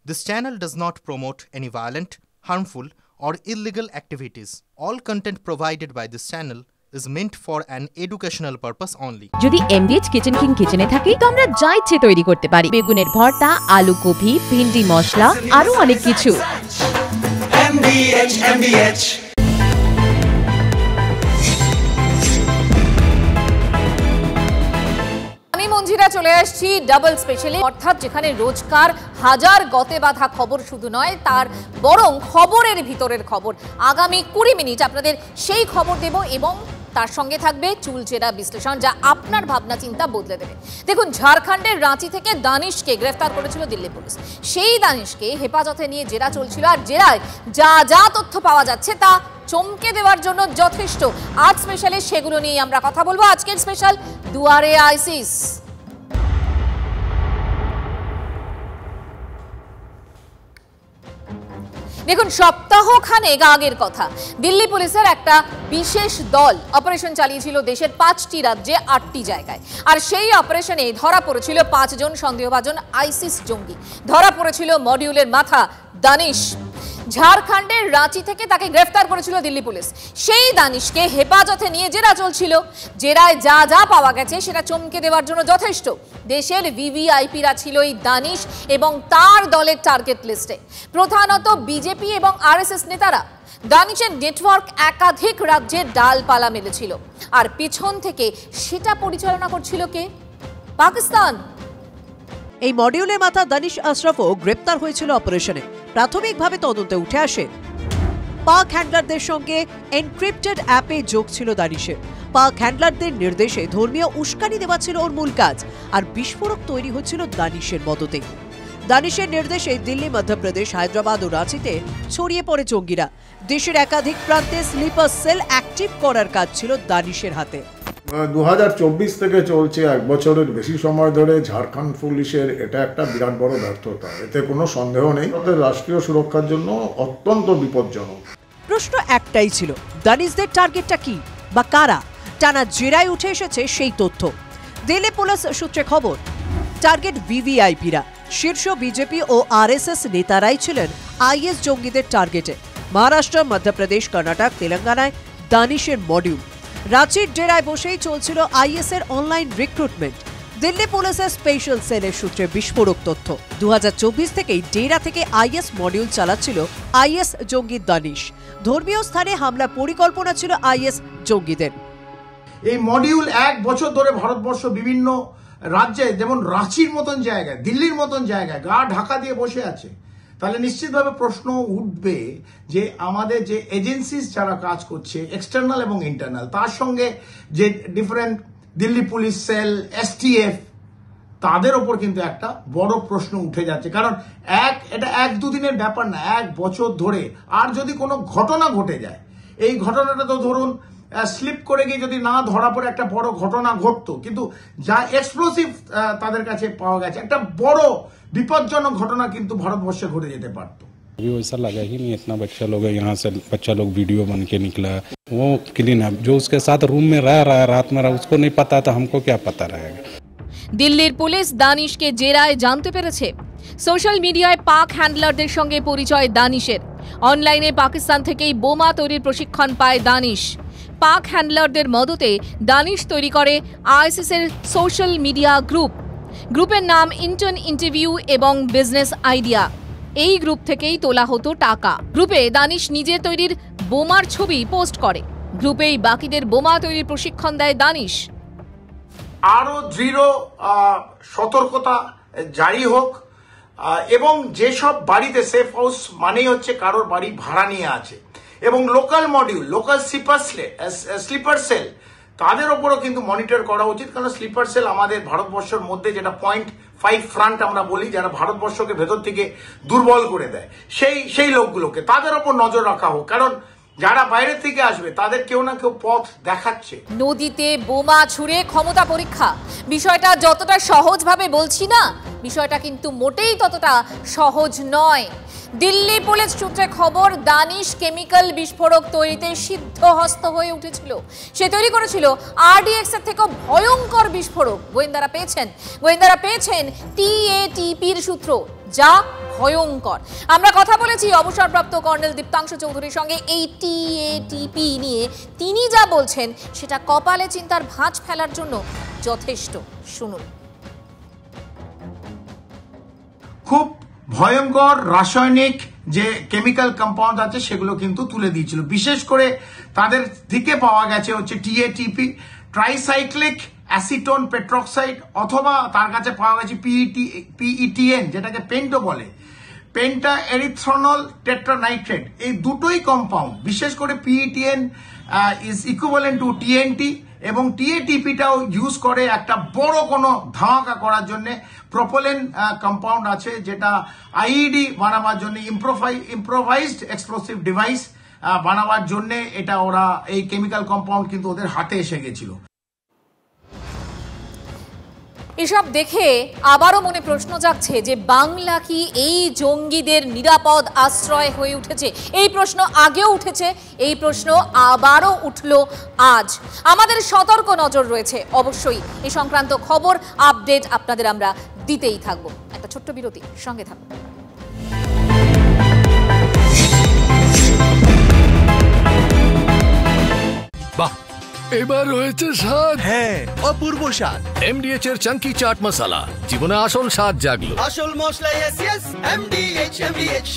This channel does not promote any violent, harmful, or illegal activities. All content provided by this channel is meant for an educational purpose only. যদি MDH kitchen king কিচেনে থাকি তো আমরা যা ইচ্ছে তৈরি করতে পারি। বেগুনের ভর্তা, আলু কপি, ভিন্ডি মশলা, আরো অনেক কিছু। MDH আমি মঞ্জিরা চলে আসছি ডাবল স্পেশালে, অর্থাৎ যেখানে রোজকার হাজার গতে বাঁধা খবর শুধু নয়, তার বরং খবরের ভিতরের খবর। আগামী 20 মিনিট আপনাদের সেই খবর দেব এবং তার সঙ্গে থাকবে চুলচেরা বিশ্লেষণ, যা আপনার ভাবনা চিন্তা বদলে দেবে। দেখুন, ঝাড়খণ্ডের রাঁচি থেকে দানিশকে গ্রেফতার করেছিল দিল্লি পুলিশ। সেই দানিশকে হেফাজতে নিয়ে জেরা চলছিল, আর জেরায় যা যা তথ্য পাওয়া যাচ্ছে তা চমকে দেওয়ার জন্য যথেষ্ট। আজ স্পেশালে সেগুলো নিয়ে আমরা কথা বলবো। আজকের স্পেশাল দুয়ারে আইসিস। দেখুন, সপ্তাহখানেক আগের কথা, দিল্লি পুলিশের একটা বিশেষ দল অপারেশন চালিয়েছিল দেশের 5টি রাজ্যে 8টি জায়গায়। আর সেই অপারেশনে ধরা পড়েছিল 5 জন সন্দেহভাজন আইসিস জঙ্গি। ধরা পড়েছিল মডিউলের মাথা দানিশ। ঝাড়খণ্ডের রাঁচি থেকে তাকে গ্রেফতার করেছিল দিল্লি পুলিশ। সেই দানিশকে হেফাজতে নিয়ে জেরা চলছিল। জেরায় যা যা পাওয়া গেছে সেটা চমকে দেওয়ার জন্য যথেষ্ট। দেশের ভিভিআইপিরা ছিল এই দানিশ এবং তার দলের টার্গেট লিস্টে, প্রধানত বিজেপি এবং আরএসএস নেতারা। দানিশের নেটওয়ার্ক একাধিক রাজ্যের ডালপালা মেলেছিল, আর পিছন থেকে সেটা পরিচালনা করছিল কে? পাকিস্তান। এই মডিউলের মাথা দানিশ আশরাফও গ্রেপ্তার হয়েছিল অপারেশনে। প্রাথমিকভাবে তদন্তে উঠে আসে পাক হ্যান্ডলারদের সঙ্গে এনক্রিপ্টেড অ্যাপে যোগ ছিল দানিশের। পাক হ্যান্ডলারদের নির্দেশে ধর্মীয় উস্কানি দেওয়া ছিল ওর মূল কাজ, আর বিস্ফোরক তৈরি হচ্ছিল দানিশের মদতে। দানিশের নির্দেশে দিল্লি, মধ্যপ্রদেশ, হায়দ্রাবাদ ও রাঁচিতে ছড়িয়ে পড়ে জঙ্গিরা। দেশের একাধিক প্রান্তে স্লিপার সেল অ্যাক্টিভ করার কাজ ছিল দানিশের হাতে। 2024 থেকে চলছে 1 বছরের বেশি সময় ধরে ঝাড়খণ্ড পুলিশের এটা একটা বিরাট বড় ব্যর্থতা, এতে কোনো সন্দেহ নেই। রাষ্ট্রীয় সুরক্ষার জন্য অত্যন্ত বিপজ্জনক। প্রশ্ন একটাই ছিল, দানিশদের টার্গেটটা কি বা কারা? টানা জেরায় উঠে এসেছে সেই তথ্য। দিল্লি পুলিশ সূত্রে খবর, টার্গেট ভিভিআইপিরা। শীর্ষ বিজেপি ও আরএসএস নেতারাই ছিলেন আইএস জঙ্গিদের টার্গেটে। মহারাষ্ট্র, মধ্যপ্রদেশ, কর্ণাটক, তেলেঙ্গানায় দানিশের মডিউল। রাঁচির ডেরায় বসেই চলছিল আইএস এর অনলাইন রিক্রুটমেন্ট। দিল্লি পুলিশের স্পেশাল সেলের সূত্রে বিস্ফোরক তথ্য, 2024 থেকেই ডেরা থেকে আইএস মডিউল চালাচ্ছিল আইএস জঙ্গি দানিশ। ধর্মীয় স্থানে হামলা পরিকল্পনা ছিল আইএস জঙ্গিদের। এই মডিউল 1 বছর ধরে ভারতবর্ষ বিভিন্ন রাজ্যে, যেমন রাঁচির মতন জায়গায়, দিল্লির মতন জায়গায় গা ঢাকা দিয়ে বসে আছে। তাহলে নিশ্চিতভাবে প্রশ্ন উঠবে যে আমাদের যে এজেন্সিস যারা কাজ করছে, এক্সটার্নাল এবং ইন্টারনাল, তার সঙ্গে যে different Delhi police cell, STF, তাদের ওপর কিন্তু একটা বড় প্রশ্ন উঠে যাচ্ছে। কারণ এটা 1-2 দিনের ব্যাপার না, 1 বছর ধরে। আর যদি কোনো ঘটনা ঘটে যায়, এই ঘটনাটা তো ধরুন স্লিপ করে গিয়ে যদি না ধরা পড়ে একটা বড় ঘটনা ঘটতো, কিন্তু যা এক্সপ্লোসিভ তাদের কাছে পাওয়া গেছে, একটা বড় विपज्जनक घटना किंतु भारतवर्ष घटे जेते पारतो। अभी वैसा लगा ही नहीं, इतना बच्चा लोग है, यहाँ से बच्चा लोग वीडियो बन के निकला। वो क्लीन है, जो उसके साथ रूम में रह रहा है, रात में रहा, उसको नहीं पता था, हमको क्या पता रहेगा। দিল্লির পুলিশ দানিশকে জেরায় জানতে পেরেছে সোশ্যাল মিডিয়ায় পাক হ্যান্ডলারদের সঙ্গে পরিচয় দানিশের। অনলাইনে পাকিস্তান থেকেই বোমা তৈরির প্রশিক্ষণ পায় দানিশ। পাক হ্যান্ডলারদের মদতে দানিশ তৈরি করে আইএসএস এর সোশ্যাল মিডিয়া গ্রুপ। গ্রুপের নাম ইন্টার্ন ইন্টারভিউ এবং বিজনেস আইডিয়া। এই গ্রুপ থেকেই তোলা হতো টাকা। গ্রুপে দানিশ নিজের তৈরির বোমার ছবি পোস্ট করে। গ্রুপেই বাকিদের বোমা তৈরির প্রশিক্ষণ দেয় দানিশ। আরো দৃঢ় সতর্কতা জারি হোক, এবং যেসব বাড়িতে সেফ হাউস মানেই হচ্ছে কারোর বাড়ি ভাড়া নিয়ে আছে, এবং local module, local sleeper cell, তাদের ওপরও কিন্তু মনিটর করা উচিত। কারণ স্লিপার সেল আমাদের ভারতবর্ষের মধ্যে যেটা 0.5 ফ্রন্ট আমরা বলি, যারা ভারতবর্ষকে ভেতর থেকে দুর্বল করে দেয়, সেই লোকগুলোকে তাদের ওপর নজর রাখা হোক। কারণ যারা বাইরে থেকে আসবে তাদের কেউ না কেউ পথ দেখাচ্ছে। নদীতে বোমা ছুড়ে ক্ষমতা পরীক্ষা, বিষয়টা যতটা সহজভাবে বলছি না, বিষয়টা কিন্তু মোটেই ততটা সহজ নয়। দিল্লি পুলিশ সূত্রে খবর, দানিশ কেমিক্যাল বিস্ফোরক তৈরিতে সিদ্ধহস্ত হয়ে উঠেছিল। সে তৈরি করেছিল আরডিএক্স এর থেকেও ভয়ঙ্কর বিস্ফোরক। গোয়েন্দারা পেয়েছেন টিএটিপির সূত্র, যা ভয়ঙ্কর। আমরা কথা বলেছি অবসরপ্রাপ্ত কর্নেল দীপ্তাংশু চৌধুরীর সঙ্গে এই টিএটিপি নিয়ে। তিনি যা বলছেন সেটা কপালে চিন্তার ভাঁজ ফেলার জন্য যথেষ্ট। শুনুন। খুব ভয়ঙ্কর রাসায়নিক যে কেমিক্যাল কম্পাউন্ড আছে সেগুলো কিন্তু তুলে দিয়েছিল। বিশেষ করে তাদের থেকে পাওয়া গেছে হচ্ছে টিএটিপি, ট্রাইসাইক্লিক অ্যাসিটোন পেট্রক্সাইড, অথবা তার কাছে পাওয়া গেছে পিইটিএন, যেটাকে পেন্টো বলে, পেন্টা এরিথ্রনল টেট্রানাইট্রেট। এই দুটোই কম্পাউন্ড, বিশেষ করে পিইটিএন ইজ ইকুইভ্যালেন্ট টু টিএনটি, এবং টিএটিপিটাও ইউজ করে একটা বড় কোনো ধামাকা করার জন্য। প্রোপোলেন কম্পাউন্ড আছে যেটা আইইডি বানাবার জন্য, ইম্প্রোভাইজড এক্সপ্লোসিভ ডিভাইস বানাবার জন্য এটা ওরা এই কেমিক্যাল কম্পাউন্ড কিন্তু ওদের হাতে এসে গেছিল। এসব দেখে আবারও মনে প্রশ্ন জাগছে যে বাংলা কি এই জঙ্গিদের নিরাপদ আশ্রয় হয়ে উঠেছে? এই প্রশ্ন আগেও উঠেছে, এই প্রশ্ন আবারও উঠল আজ। আমাদের সতর্ক নজর রয়েছে অবশ্যই। এই সংক্রান্ত খবর আপডেট আপনাদের আমরা দিতেই থাকবো। একটা ছোট্ট বিরতি, সঙ্গে থাকুন। বাহ, এবার হয়েছে স্বাদ। হ্যাঁ, অপূর্ব স্বাদ। এমডিএচ এর চাঙ্কি চাট মশলা, জীবনে আসল স্বাদ জাগলো। আসল মশলা, এমডিএচ।